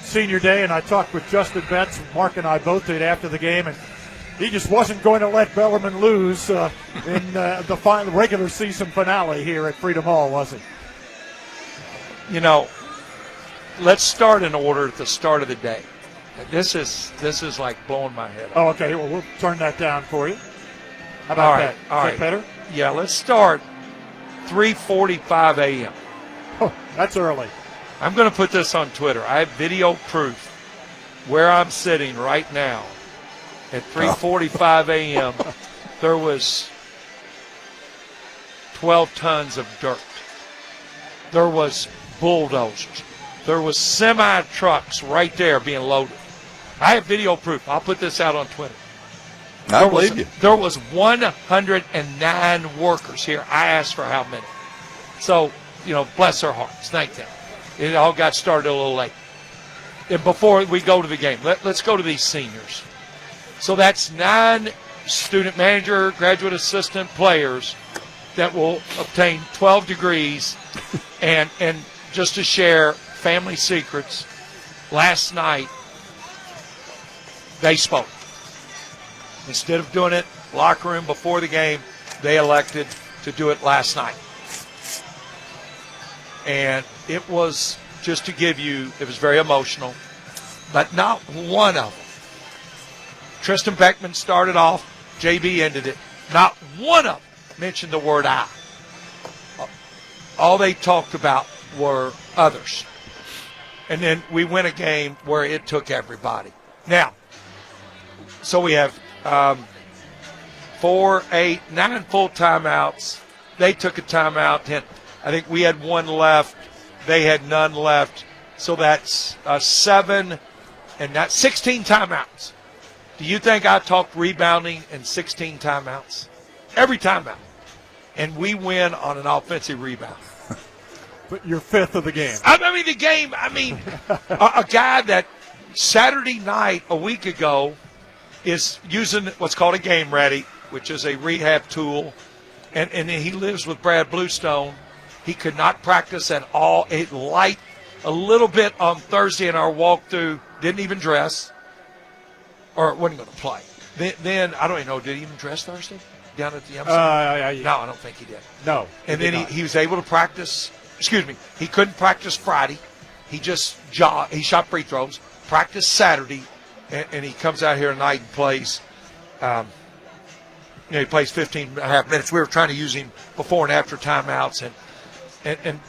senior day, and I talked with Justin Betts. Mark and I both did after the game, and he just wasn't going to let Bellarmine lose in the final regular season finale here at Freedom Hall, was he? You know, let's start in order at the start of the day. This is like blowing my head off. Oh, okay. Well, we'll turn that down for you. How about that? All right. Is that better? Yeah, let's start 3:45 a.m. Oh, that's early. I'm going to put this on Twitter. I have video proof where I'm sitting right now at 3:45 a.m. There was 12 tons of dirt. There was bulldozers. There was semi-trucks right there being loaded. I have video proof. I'll put this out on Twitter. I believe you. There was 109 workers here. I asked for how many. So, bless their hearts. Thank them. It all got started a little late. And before we go to the game, let's go to these seniors. So that's 9 student manager, graduate assistant players that will obtain 12 degrees. And just to share family secrets, last night they spoke. Instead of doing it locker room before the game, they elected to do it last night. And it was, just to give you, it was very emotional, but not one of them. Tristan Beckman started off, JB ended it. Not one of them mentioned the word I. All they talked about were others. And then we win a game where it took everybody. Now, so we have 4, 8, 9 full timeouts. They took a timeout. 10. I think we had 1 left. They had none left. So that's 7 and not 16 timeouts. Do you think I talked rebounding in 16 timeouts? Every timeout. And we win on an offensive rebound. But you're 5th of the game. A guy that Saturday night a week ago is using what's called a game ready, which is a rehab tool, and he lives with Brad Bluestone. He could not practice at all. It light a little bit on Thursday in our walkthrough, didn't even dress, or wasn't going to play. Then I don't even know, did he even dress Thursday down at the MC? No, I don't think he did. No. And then he was able to practice. He couldn't practice Friday. He just jogged. He shot free throws. Practiced Saturday, and he comes out here tonight and plays. He plays 15 and a half minutes. We were trying to use him before and after timeouts, and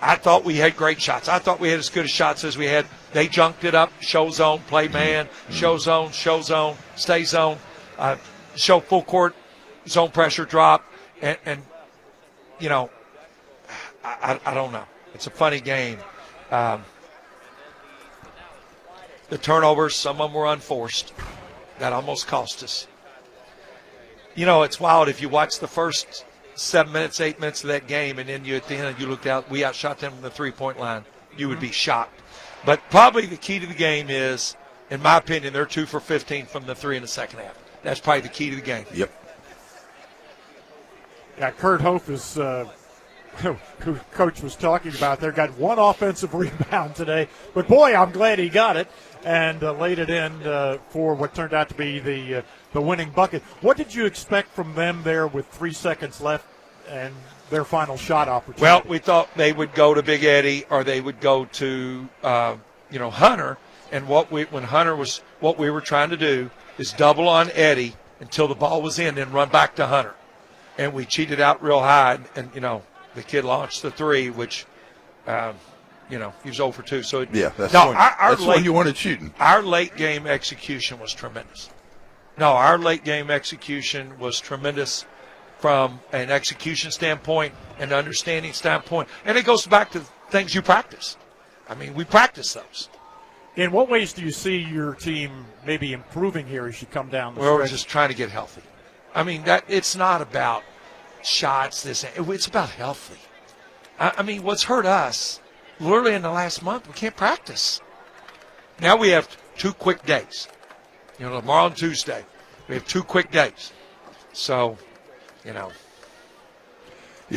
I thought we had great shots. I thought we had as good a shots as we had. They junked it up. Show zone, play man. Show zone, stay zone. Show full court, zone pressure drop, and I don't know. It's a funny game. The turnovers, some of them were unforced. That almost cost us. It's wild if you watch the first 7 minutes, 8 minutes of that game, and then at the end you looked out, we outshot them from the three-point line. You would be shocked. But probably the key to the game is, in my opinion, they're 2 for 15 from the 3 in the second half. That's probably the key to the game. Yep. Yeah, Kurt Hoff is who Coach was talking about there, got 1 offensive rebound today. But, boy, I'm glad he got it and laid it in for what turned out to be the winning bucket. What did you expect from them there with 3 seconds left and their final shot opportunity? Well, we thought they would go to Big Eddie or they would go to, Hunter. And what we were trying to do is double on Eddie until the ball was in and run back to Hunter. And we cheated out real high, and the kid launched the 3, which, he was 0 for 2. So that's when you wanted shooting. Our late game execution was tremendous. Our late game execution was tremendous from an execution standpoint and understanding standpoint, and it goes back to things you practice. We practice those. In what ways do you see your team maybe improving here as you come down the stretch? Well, we're just trying to get healthy. It's not about shots, it's about healthy. What's hurt us, literally in the last month, we can't practice. Now we have 2 quick days. Tomorrow and Tuesday, we have 2 quick days. So, Yeah,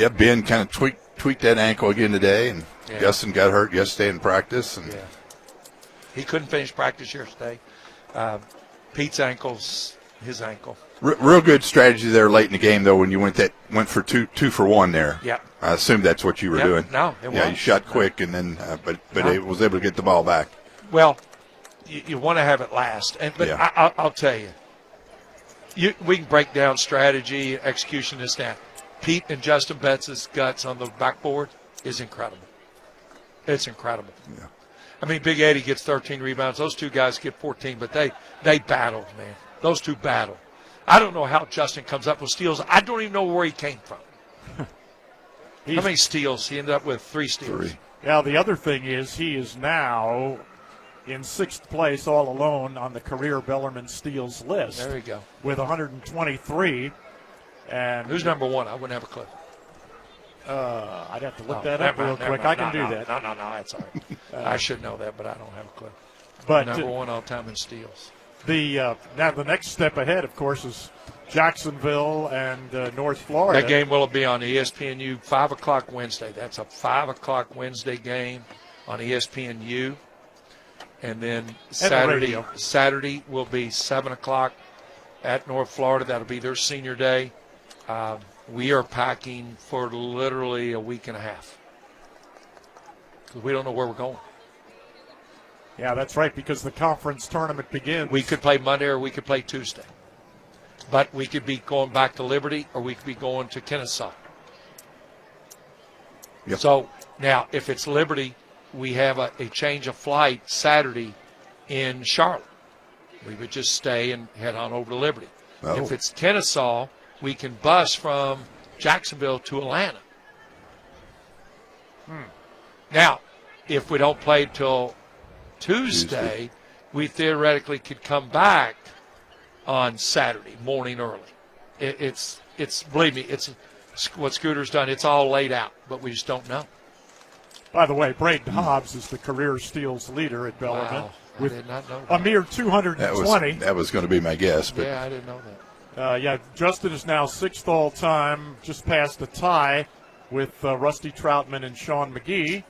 Ben kind of tweaked that ankle again today, and Yeah. Justin got hurt yesterday in practice. And Yeah. He couldn't finish practice yesterday. Pete's ankle's his ankle. Real good strategy there late in the game, though, when you went for two for one there. Yeah. I assumed that's what you were doing. No, it Yeah, was. you shot quick, and then but No. it was able to get the ball back. Well, you want to have it last. But Yeah. I'll tell you, we can break down strategy, execution, this, that. Pete and Justin Betts' guts on the backboard is incredible. It's incredible. Yeah. I mean, Big Eddie gets 13 rebounds. Those two guys get 14, but they battled, man. Those two battled. I don't know how Justin comes up with steals. I don't even know where he came from. How many steals? He ended up with 3 steals. 3. Now, the other thing is he is now in 6th place all alone on the career Bellarmine steals list. There we go. With 123. And Who's number 1? I wouldn't have a clue. I'd have to look Oh, that up real quick. I can do that. No, that's all right. I should know that, but I don't have a clue. But Number 1 all time in steals. Now the next step ahead, of course, is Jacksonville and North Florida. That game will be on ESPNU 5 o'clock Wednesday. That's a 5 o'clock Wednesday game on ESPNU. And then Saturday will be 7 o'clock at North Florida. That'll be their senior day. We are packing for literally a week and a half because we don't know where we're going. Yeah, that's right, because the conference tournament begins. We could play Monday or we could play Tuesday. But we could be going back to Liberty or we could be going to Kennesaw. Yep. So now, if it's Liberty, we have a change of flight Saturday in Charlotte. We would just stay and head on over to Liberty. Oh. If it's Kennesaw, we can bus from Jacksonville to Atlanta. Now, if we don't play till Tuesday, we theoretically could come back on Saturday morning early. It's believe me, it's what Scooter's done. It's all laid out, but we just don't know. By the way, Braden Hobbs is the career steals leader at Bellarmine. Wow, I with did not know a that. mere 220. That was going to be my guess. But Yeah, I didn't know that. Justin is now 6th all-time, just past the tie with Rusty Troutman and Sean McGee.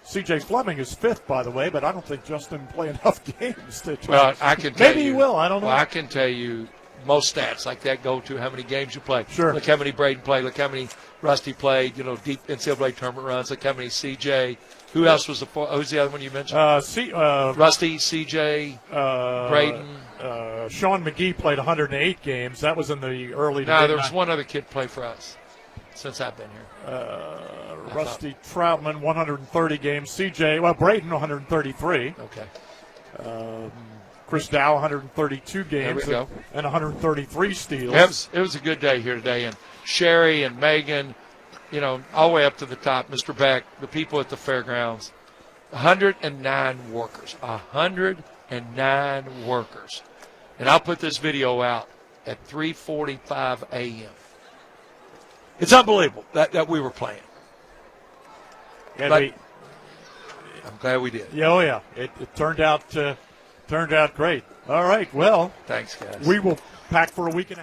C.J. Fleming is 5th, by the way, but I don't think Justin play enough games to try. Well, I can tell Maybe you. he will. I don't know. Well, I can tell you most stats like that go to how many games you play. Sure. Look how many Braden played. Look how many Rusty played. Deep NCAA tournament runs. Look how many CJ. Who else was who's the other one you mentioned? Rusty, CJ, Braden. Sean McGee played 108 games. That was in the early. No, there was one other kid play for us since I've been here. Rusty Troutman, 130 games. CJ, Braden, 133. Okay. Chris Dow, 132 games. There we go. And 133 steals. It was a good day here today. And Sherry and Megan, all the way up to the top, Mr. Beck, the people at the fairgrounds, 109 workers. 109 workers. And I'll put this video out at 3:45 a.m. It's unbelievable that we were playing. And But I'm glad we did. yeah. It turned out great. All right. Well, Thanks, guys. we will pack for a week and a half.